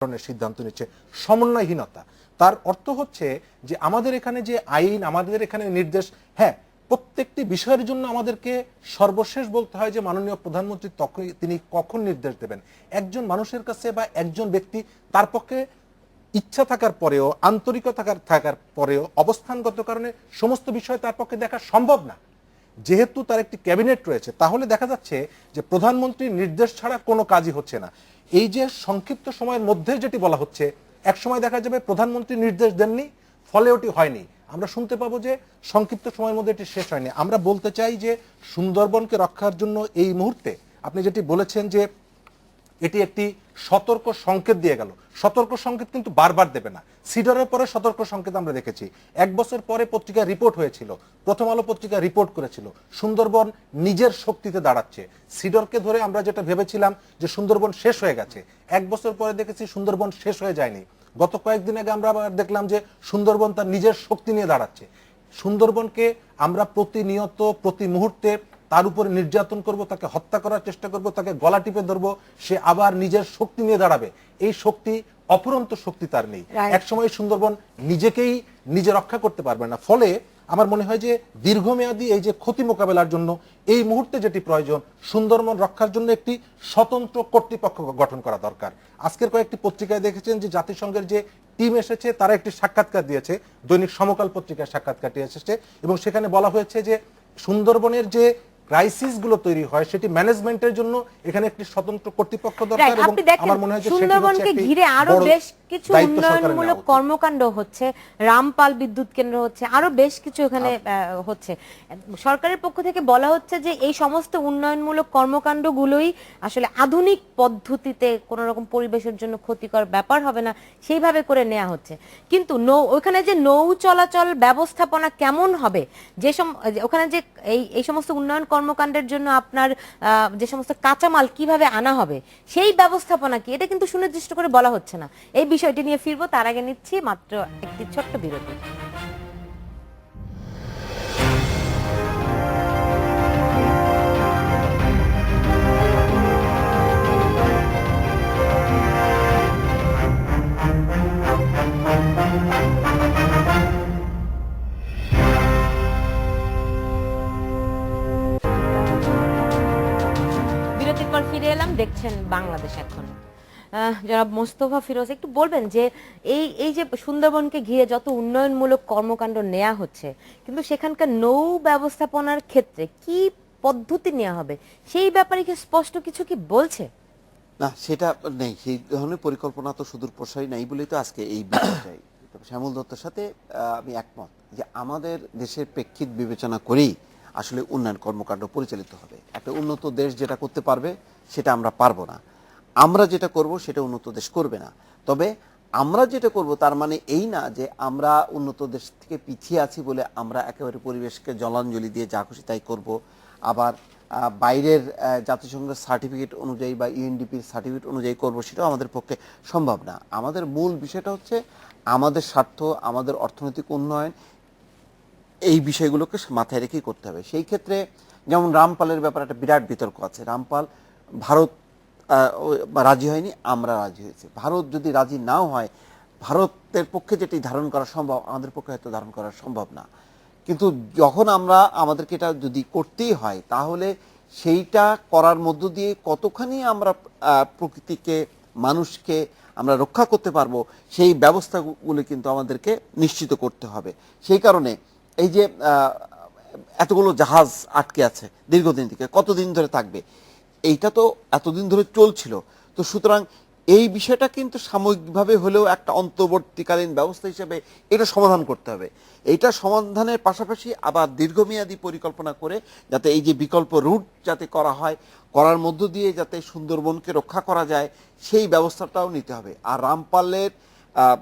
ধরনের সিদ্ধান্ত নিচ্ছে, সমন্বয়হীনতা। তার অর্থ হচ্ছে যে আমাদের এখানে যে আইন, আমাদের এখানে নির্দেশ, হ্যাঁ প্রত্যেকটি বিষয়ের জন্য আমাদেরকে সর্বশেষ বলতে হয় যে মাননীয় প্রধানমন্ত্রী তখন তিনি কখন নির্দেশ দেবেন। একজন মানুষের কাছে বা একজন ব্যক্তি তার পক্ষে ইচ্ছা থাকার পরেও, আন্তরিকতা থাকার পরেও অবস্থানগত কারণে সমস্ত বিষয় তার পক্ষে দেখা সম্ভব না। যেহেতু তার একটি ক্যাবিনেট রয়েছে, তাহলে দেখা যাচ্ছে যে প্রধানমন্ত্রীর নির্দেশ ছাড়া কোনো কাজই হচ্ছে না। এই যে সংক্ষিপ্ত সময়ের মধ্যে যেটি বলা হচ্ছে, এক সময় দেখা যাবে প্রধানমন্ত্রী নির্দেশ দেননি, ফলে ওটি হয়নি। আমরা শুনতে পাবো যে সংক্ষিপ্ত সময়ের মধ্যে এটি শেষ হয়নি। আমরা বলতে চাই যে সুন্দরবনকে রক্ষার জন্য এই মুহূর্তে আপনি যেটি বলেছেন যে এটি একটি সতর্ক সংকেত দিয়ে গেল, সতর্ক সংকেত কিন্তু বারবার দেবে না। সিডরের পরে সতর্ক সংকেত আমরা দেখেছি, এক বছর পরে পত্রিকা রিপোর্ট হয়েছিল, প্রথম আলো পত্রিকা রিপোর্ট করেছিল সুন্দরবন নিজের শক্তিতে দাঁড়াচ্ছে। সিডরকে ধরে আমরা যেটা ভেবেছিলাম যে সুন্দরবন শেষ হয়ে গেছে, এক বছর পরে দেখেছি সুন্দরবন শেষ হয়ে যায়নি। গত কয়েকদিন আগে আমরা আবার দেখলাম যে সুন্দরবন তার নিজের শক্তি নিয়ে দাঁড়াচ্ছে। সুন্দরবনকে আমরা প্রতিনিয়ত প্রতি মুহূর্তে তার উপরে নির্যাতন করব, তাকে হত্যা করার চেষ্টা করব, তাকে গলা টিপে ধরবো, সে আবার নিজের শক্তি নিয়ে দাঁড়াবে। এই শক্তি অপরন্ত শক্তি তার নেই। একসময় সুন্দরবন নিজেকেই নিজে রক্ষা করতে পারবে না। ফলে আমার মনে হয় যে দীর্ঘমেয়াদী এই যে ক্ষতি মোকাবেলার জন্য এই মুহূর্তে যেটি প্রয়োজন, সুন্দরবন রক্ষার জন্য একটি স্বতন্ত্র কর্তৃপক্ষ গঠন করা দরকার। আজকের কয়েকটি পত্রিকায় দেখেছেন যে জাতিসংঘের যে টিম এসেছে তারা একটি সাক্ষাৎকার দিয়েছে, দৈনিক সমকাল পত্রিকায় সাক্ষাৎকারটি এসেছে, এবং সেখানে বলা হয়েছে যে সুন্দরবনের যে ক্রাইসিস গুলো তৈরি হয় সেটি ম্যানেজমেন্টের জন্য এখানে একটি স্বতন্ত্র কর্তৃপক্ষ দরকার। এবং আমার মনে হয় যে সুন্দরবনকে ঘিরে আরো বেশ কিছু উন্নয়নমূলক কর্মকাণ্ড হচ্ছে, রামপাল বিদ্যুৎ কেন্দ্র হচ্ছে, আরো বেশ কিছু এখানে হচ্ছে। সরকারের পক্ষ থেকে বলা হচ্ছে যে এই সমস্ত উন্নয়নমূলক কর্মকাণ্ডগুলোই আসলে আধুনিক পদ্ধতিতে কোনো রকম পরিবেশের জন্য ক্ষতিকর ব্যাপার হবে না সেইভাবে করে নেওয়া হচ্ছে। কিন্তু ওখানে যে নৌ চলাচল ব্যবস্থাপনা কেমন হবে, যে ওখানে যে এই সমস্ত উন্নয়ন কর্মকাণ্ডের জন্য আপনার যে সমস্ত কাঁচামাল কিভাবে আনা হবে সেই ব্যবস্থাপনা কি, এটা কিন্তু সুনির্দিষ্ট করে বলা হচ্ছে না। এই বিষয়টি নিয়ে ফিরবো, তার আগে নিচ্ছি মাত্র একটি ছোট্ট বিরতি। ফিরে এলাম, দেখছেন বাংলাদেশ এখন। জনাব মোস্তফা ফিরোজ, একটু বলবেন যে এই যে সুন্দরবনকে ঘিরে যত উন্নয়নমূলক কর্মকাণ্ড নেওয়া হচ্ছে, কিন্তু সেখানকার নৌ ব্যবস্থাপনার ক্ষেত্রে কি পদ্ধতি নেওয়া হবে সেই ব্যাপারে কি স্পষ্ট কিছু কি বলছে? না, সেটা নেই। সেই ধরনের পরিকল্পনা তো সুদূর প্রসারী নাই বলেই তো আজকে এই বিষয়টাই। শ্যামল দত্তের সাথে আমি একমত যে আমাদের দেশের প্রেক্ষিত বিবেচনা করেই আসলে উন্নয়ন কর্মকাণ্ড পরিচালিত হবে। একটা উন্নত দেশ যেটা করতে পারবে সেটা আমরা পারবো না, আমরা যেটা করব সেটা উন্নত দেশ করবে না। তবে আমরা যেটা করব তার মানে এই না যে আমরা উন্নত দেশ থেকে পিছিয়ে আছি বলে আমরা একেবারে পরিবেশকে জলাঞ্জলি দিয়ে যা খুশি তাই করব, আবার বাইরের জাতিসংঘের সার্টিফিকেট অনুযায়ী বা ইউএনডিপির সার্টিফিকেট অনুযায়ী করব, সেটাও আমাদের পক্ষে সম্ভব না। আমাদের মূল বিষয়টা হচ্ছে আমাদের স্বার্থ, আমাদের অর্থনৈতিক উন্নয়ন, এই বিষয়গুলোকে মাথায় রেখেই করতে হবে। সেই ক্ষেত্রে যেমন রামপালের ব্যাপারে একটা বিরাট বিতর্ক আছে। রামপাল ভারত রাজি হয়নি, আমরা রাজি হয়েছি। ভারত যদি রাজি নাও হয়, ভারতের পক্ষে যেটি ধারণ করা সম্ভব আমাদের পক্ষে হয়তো ধারণ করা সম্ভব না। কিন্তু যখন আমাদেরকে এটা যদি করতেই হয়, তাহলে সেইটা করার মধ্য দিয়ে কতখানি আমরা প্রকৃতিকে, মানুষকে আমরা রক্ষা করতে পারবো সেই ব্যবস্থাগুলো কিন্তু আমাদেরকে নিশ্চিত করতে হবে। সেই কারণে এই যে এতগুলো জাহাজ আটকে আছে দীর্ঘদিন থেকে, কতদিন ধরে থাকবে, এইটা তো এতদিন ধরে চলছিল। তো সুতরাং এই বিষয়টা কিন্তু সাময়িকভাবে হলেও একটা অন্তর্বর্তীকালীন ব্যবস্থা হিসেবে এটা সমাধান করতে হবে। এইটা সমাধানের পাশাপাশি আবার দীর্ঘমেয়াদী পরিকল্পনা করে যাতে এই যে বিকল্প রুট যাতে করা হয়, করার মধ্য দিয়ে যাতে সুন্দরবনকে রক্ষা করা যায় সেই ব্যবস্থাটাও নিতে হবে। আর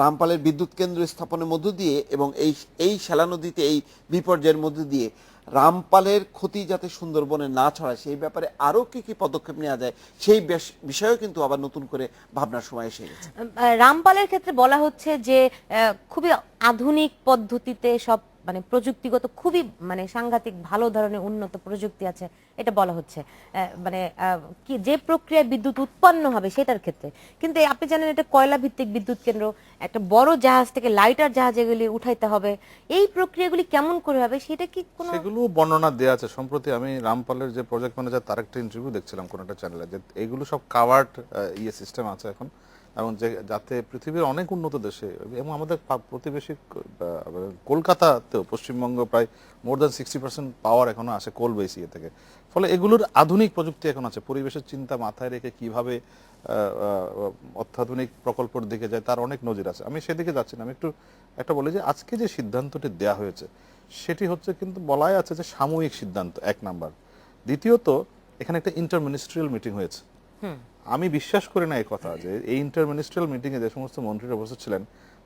রামপালের বিদ্যুৎ কেন্দ্র স্থাপনের মধ্য দিয়ে এবং এই শ্যালা নদীতে এই বিপর্যয়ের মধ্য দিয়ে রামপালের ক্ষতি যাতে সুন্দরবনে না ছড়ায় সেই ব্যাপারে আরো কি পদক্ষেপ নেওয়া যায় সেই বিষয়েও কিন্তু আবার নতুন করে ভাবনার সময় এসে গেছে। রামপালের ক্ষেত্রে বলা হচ্ছে যে খুবই আধুনিক পদ্ধতিতে সব মানে প্রযুক্তিগত খুবই মানে সাংঘাতিক ভালো ধরনের উন্নত প্রযুক্তি আছে এটা বলা হচ্ছে, মানে কি যে প্রক্রিয়ায় বিদ্যুৎ উৎপন্ন হবে সেটার ক্ষেত্রে। কিন্তু আপনি জানেন এটা কয়লা ভিত্তিক বিদ্যুৎ কেন্দ্র, একটা বড় জাহাজ থেকে লাইটার জাহাজ এগুলি উঠাইতে হবে, এই প্রক্রিয়াগুলি কেমন করে হবে সেটা কি কোনো সেগুলো বর্ণনা দেওয়া আছে। সম্প্রতি আমি রামপালের যে প্রজেক্ট ম্যানেজার তার একটা ইন্টারভিউ দেখছিলাম কোন একটা চ্যানেলে, যে এগুলো সব কাভার্ড সিস্টেম আছে এখন, এবং যে যাতে পৃথিবীর অনেক উন্নত দেশে এবং আমাদের প্রতিবেশী কলকাতাতেও পশ্চিমবঙ্গ প্রায় মোর দ্যান 60% পাওয়ার এখনো আসে কোল বেস থেকে। ফলে এগুলোর আধুনিক প্রযুক্তি এখন আছে, পরিবেশের চিন্তা মাথায় রেখে কিভাবে অত্যাধুনিক প্রকল্পের দিকে যায় তার অনেক নজির আছে। আমি সেদিকে যাচ্ছি না, আমি একটা বলি যে আজকে যে সিদ্ধান্তটি দেয়া হয়েছে সেটি হচ্ছে কিন্তু বলাই আছে যে সাময়িক সিদ্ধান্ত, এক নাম্বার। দ্বিতীয়ত এখানে একটা ইন্টারমিনিস্ট্রিয়াল মিটিং হয়েছে। আমি বিশ্বাস করি না এই কথা যে এই ইন্টারমিনিস্ট্রিয়াল মিটিংয়ে যে সমস্ত মন্ত্রীরা উপস্থিত ছিলেন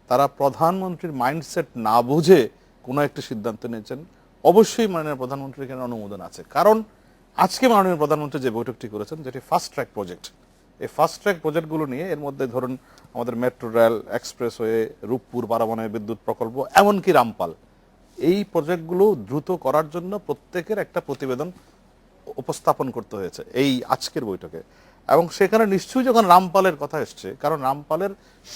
তারা প্রধানমন্ত্রীর মাইন্ডসেট না বুঝে কোনো একটা সিদ্ধান্ত নিয়েছেন। অবশ্যই মাননীয় প্রধানমন্ত্রীর এখানে অনুমোদন আছে, কারণ আজকে মাননীয় প্রধানমন্ত্রী যে বৈঠকটি করেছেন যেটি ফাস্ট ট্র্যাক প্রজেক্ট, এই ফাস্ট ট্র্যাক প্রজেক্টগুলো নিয়ে এর মধ্যে ধরুন আমাদের মেট্রো রেল, এক্সপ্রেসওয়ে, রূপপুর পারমাণবিক বিদ্যুৎ প্রকল্প, এমনকি রামপাল, এই প্রজেক্টগুলো দ্রুত করার জন্য প্রত্যেকের একটা প্রতিবেদন উপস্থাপন করতে হয়েছে এই আজকের বৈঠকে। এবং সেখানে নিশ্চয়ই যখন রামপালের কথা এসছে, কারণ রামপালের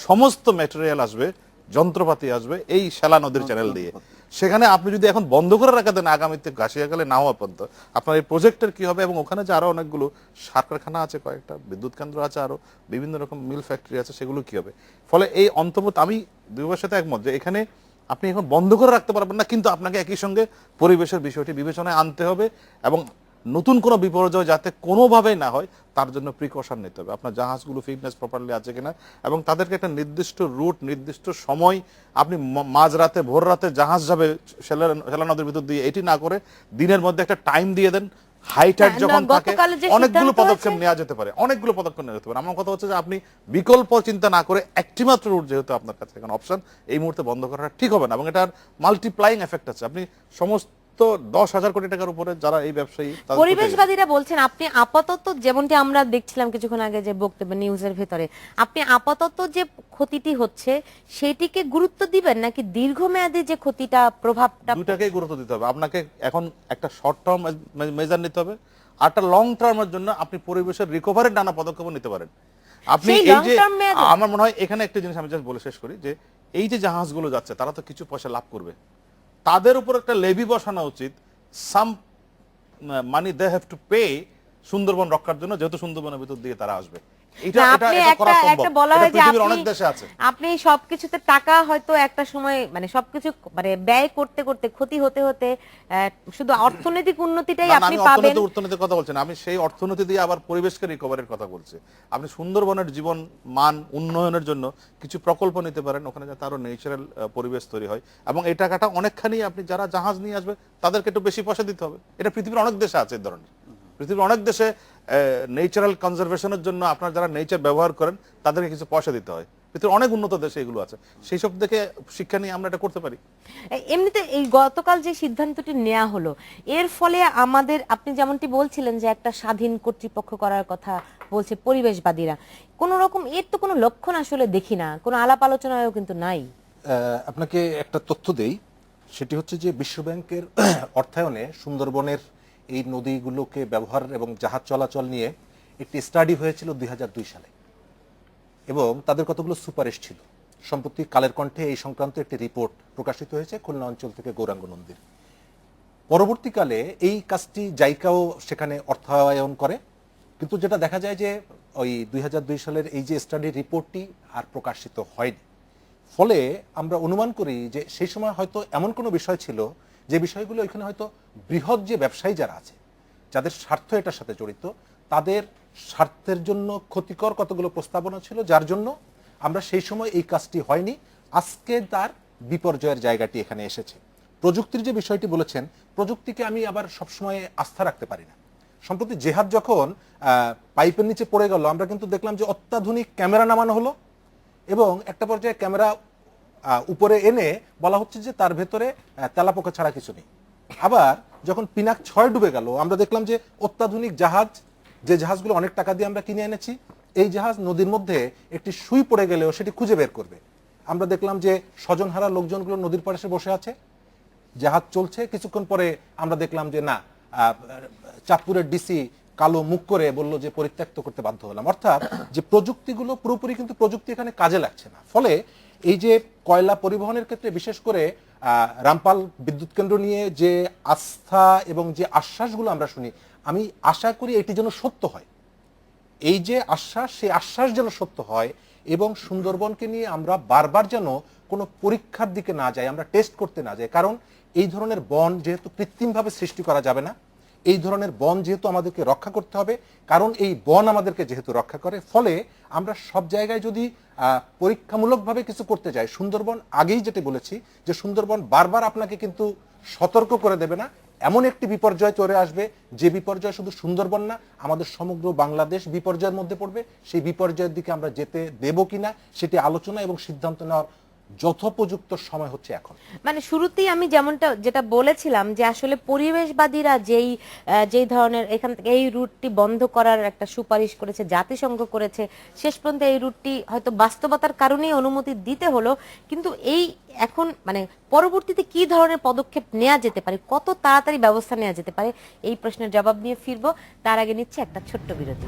সমস্ত ম্যাটেরিয়াল আসবে, যন্ত্রপাতি আসবে এই শ্যালা নদীর চ্যানেল দিয়ে, সেখানে আপনি যদি এখন বন্ধ করে রাখা দেন আগামীতে গাছিয়াকালে না হওয়া পর্যন্ত আপনার এই প্রজেক্টের কি হবে। এবং ওখানে যে আরো অনেকগুলো সার কারখানা আছে, কয়েকটা বিদ্যুৎ কেন্দ্র আছে, আরো বিভিন্ন রকম মিল ফ্যাক্টরি আছে, সেগুলো কি হবে। ফলে এই অন্তর্ভুক্ত আমি দুইবার সাথে একমত যে এখানে আপনি এখন বন্ধ করে রাখতে পারবেন না, কিন্তু আপনাকে একই সঙ্গে পরিবেশের বিষয়টি বিবেচনায় আনতে হবে এবং নতুন কোনো বিপর্যয় যাতে কোনোভাবেই না হয় তার জন্য প্রিকশন নিতে হবে। আপনার জাহাজগুলো ফিটনেস প্রপারলি আছে কিনা, এবং তাদেরকে একটা নির্দিষ্ট রুট, নির্দিষ্ট সময়, আপনি মাঝরাতে ভোর রাতে জাহাজ যাবে শ্যালা নদীর ভিতর দিয়ে, এটি না করে দিনের মধ্যে একটা টাইম দিয়ে দেন। হাইটাইড যখন থাকে অনেকগুলো পদক্ষেপ নেওয়া যেতে পারে, অনেকগুলো পদক্ষেপ নেওয়া যেতে পারে। আমার কথা হচ্ছে যে আপনি বিকল্প চিন্তা না করে একটি মাত্র রুট যেহেতু আপনার কাছে এখন অপশন, এই মুহূর্তে বন্ধ করাটা ঠিক হবে না, এবং এটার মাল্টিপ্লাইং এফেক্ট আছে। আপনি সমস্ত 10,000 কোটি টাকার উপরে যারা এই ব্যবসায়ী, পরিবেশবাদীরা বলছেন আপনি আপাতত, যেমনটি আমরা দেখছিলাম কিছুক্ষণ আগে যে বক্তব্য নিউজের ভেতরে, আপনি আপাতত যে ক্ষতিটি হচ্ছে সেটিকে গুরুত্ব দিবেন নাকি দীর্ঘমেয়াদী যে ক্ষতিটা প্রভাবটা? দুটাকেই গুরুত্ব দিতে হবে। আপনাকে এখন একটা শর্ট টার্ম মেজার নিতে হবে, আর একটা লং টার্মের জন্য আপনি পরিবেশের রিকভারির নানা পদক্ষেপ নিতে পারেন। আপনি এই যে, আমার মনে হয় এখানে একটা জিনিস আমি জাস্ট বলে শেষ করি, যে এই যে জাহাজগুলো যাচ্ছে তারা তো কিছু পয়সা লাভ করবে, তাদের উপর একটা লেভি বসানো উচিত, some money they have to pay Sundarban রক্ষার জন্য, যেহেতু সুন্দরবনের ভিতর দিয়ে তারা আসবে। আপনি সবকিছুতে টাকা হয়তো একটা সময় মানে সবকিছু মানে ব্যয় করতে করতে ক্ষতি হতে হতে শুধু অর্থনৈতিক উন্নতিটাই আপনি পাবেন। অর্থনৈতিক কথা বলছেন, আমি সেই অর্থনীতি দিয়ে আবার পরিবেশকে রিকভারির কথা বলছি। আপনি সুন্দরবনের জীবন মান উন্নয়নের জন্য কিছু প্রকল্প নিতে পারেন, ওখানে যাতে আরো ন্যাচারাল পরিবেশ তৈরি হয়, এবং এই টাকাটা অনেকখানি আপনি যারা জাহাজ নিয়ে আসবে তাদেরকে একটু বেশি পয়সা দিতে হবে। এটা পৃথিবীর অনেক দেশে আছে এই ধরনের, পৃথিবীর অনেক দেশে ন্যাচারাল কনজারভেশনের জন্য আপনারা যারা নেচার ব্যবহার করেন তাদেরকে কিছু পয়সা দিতে হয়। পৃথিবীর অনেক উন্নত দেশে এগুলো আছে, সেই সব দেখে শিক্ষা নিয়ে আমরা এটা করতে পারি। এমনিতে এই গতকাল যে সিদ্ধান্তটি নেওয়া হলো এর ফলে আমাদের, আপনি যেমনটি বলছিলেন যে একটা স্বাধীন কর্তৃপক্ষ করার কথা বলছে পরিবেশবাদীরা, কোন রকম এর তো কোনো লক্ষণ আসলে দেখি না, কোনো আলাপ আলোচনায়ও কিন্তু নাই। আপনাকে একটা তথ্য দেই, সেটি হচ্ছে যে বিশ্বব্যাংকের অর্থায়নে সুন্দরবনের এই নদীগুলোকে ব্যবহার এবং জাহাজ চলাচল নিয়ে একটি স্টাডি হয়েছিল 2002 সালে, এবং তাদের কতগুলো সুপারিশ ছিল। সম্প্রতি কালের কণ্ঠে এই সংক্রান্ত একটি রিপোর্ট প্রকাশিত হয়েছে খুলনা অঞ্চল থেকে গৌরাঙ্গ নন্দীর। পরবর্তীকালে এই কাজটি জাইকাও সেখানে অর্থায়ন করে, কিন্তু যেটা দেখা যায় যে ওই 2002 সালের এই যে স্টাডি রিপোর্টটি আর প্রকাশিত হয়নি। ফলে আমরা অনুমান করি যে সেই সময় হয়তো এমন কোনো বিষয় ছিল যে বিষয়গুলো এখানে হয়তো বৃহৎ যে ব্যবসায়ী যারা আছে, যাদের স্বার্থ এটার সাথে জড়িত, তাদের স্বার্থের জন্য ক্ষতিকর কতগুলো প্রস্তাবনা ছিল, যার জন্য আমরা সেই সময় এই কাজটি হয়নি। আজকে তার বিপর্যয়ের জায়গাটি এখানে এসেছে। প্রযুক্তির যে বিষয়টি বলেছেন, প্রযুক্তিকে আমি আবার সবসময় আস্থা রাখতে পারি না। সম্প্রতি জেহাদ যখন পাইপের নিচে পড়ে গেল, আমরা কিন্তু দেখলাম যে অত্যাধুনিক ক্যামেরা নামানো হলো, এবং একটা পর্যায়ে ক্যামেরা উপরে এনে বলা হচ্ছে যে তার ভেতরে তেলাপোকা ছাড়া কিছু নেই। আবার যখন পিনাক 6 ডুবে গেল, আমরা দেখলাম যে অত্যাধুনিক জাহাজ, যে জাহাজগুলো অনেক টাকা দিয়ে আমরা কিনে এনেছি, এই জাহাজ নদীর মধ্যে একটি সুই পড়ে গেলেও সেটি খুঁজে বের করবে। আমরা দেখলাম যে স্বজনহারা লোকজনগুলো নদীর পাড়ে বসে আছে। জাহাজ চলছে, কিছুক্ষণ পরে আমরা দেখলাম যে না, চাঁদপুরের ডিসি কালো মুখ করে বলল যে পরিত্যক্ত করতে বাধ্য হলাম। অর্থাৎ যে প্রযুক্তিগুলো পুরোপুরি কিন্তু প্রযুক্তি এখানে কাজে লাগছে না। ফলে এই যে কয়লা পরিবহনের ক্ষেত্রে বিশেষ করে রামপাল বিদ্যুৎ কেন্দ্র নিয়ে যে আস্থা এবং যে আশ্বাসগুলো আমরা শুনি, আমি আশা করি এটি যেন সত্য হয়। এই যে আশ্বাস, সেই আশ্বাস যেন সত্য হয় এবং সুন্দরবনকে নিয়ে আমরা বারবার যেন কোনো পরীক্ষার দিকে না যাই, আমরা টেস্ট করতে না যাই। কারণ এই ধরনের বন যেহেতু কৃত্রিমভাবে সৃষ্টি করা যাবে না, এই ধরনের বন যেহেতু আমাদেরকে রক্ষা করতে হবে, কারণ এই বন আমাদেরকে যেহেতু রক্ষা করে, ফলে আমরা সব জায়গায় যদি পরীক্ষামূলকভাবে কিছু করতে যাই, সুন্দরবন আগেই যেটা বলেছি যে সুন্দরবন বারবার আপনাকে কিন্তু সতর্ক করে দেবে না, এমন একটি বিপর্যয় চলে আসবে যে বিপর্যয় শুধু সুন্দরবন না, আমাদের সমগ্র বাংলাদেশ বিপর্যয়ের মধ্যে পড়বে। সেই বিপর্যয়ের দিকে আমরা যেতে দেব কিনা সেটি আলোচনা এবং সিদ্ধান্ত নেওয়ার যথোপযুক্ত সময় হচ্ছে এখন। মানে শুরুতেই আমি যেটা বলেছিলাম যে আসলে পরিবেশবাদীরা যেই ধরনের এখান থেকে এই রুটটি বন্ধ করার একটা সুপারিশ করেছে, জাতিসংঘ করেছে, শেষ পর্যন্ত এই রুটটি হয়তো বাস্তবতার কারণেই অনুমতি দিতে হলো। কিন্তু এই এখন মানে পরবর্তীতে কি ধরনের পদক্ষেপ নেওয়া যেতে পারে, কত তাড়াতাড়ি ব্যবস্থা নেওয়া যেতে পারে, এই প্রশ্নের জবাব নিয়ে ফিরবো। তার আগে নিচ্ছে একটা ছোট্ট বিরতি।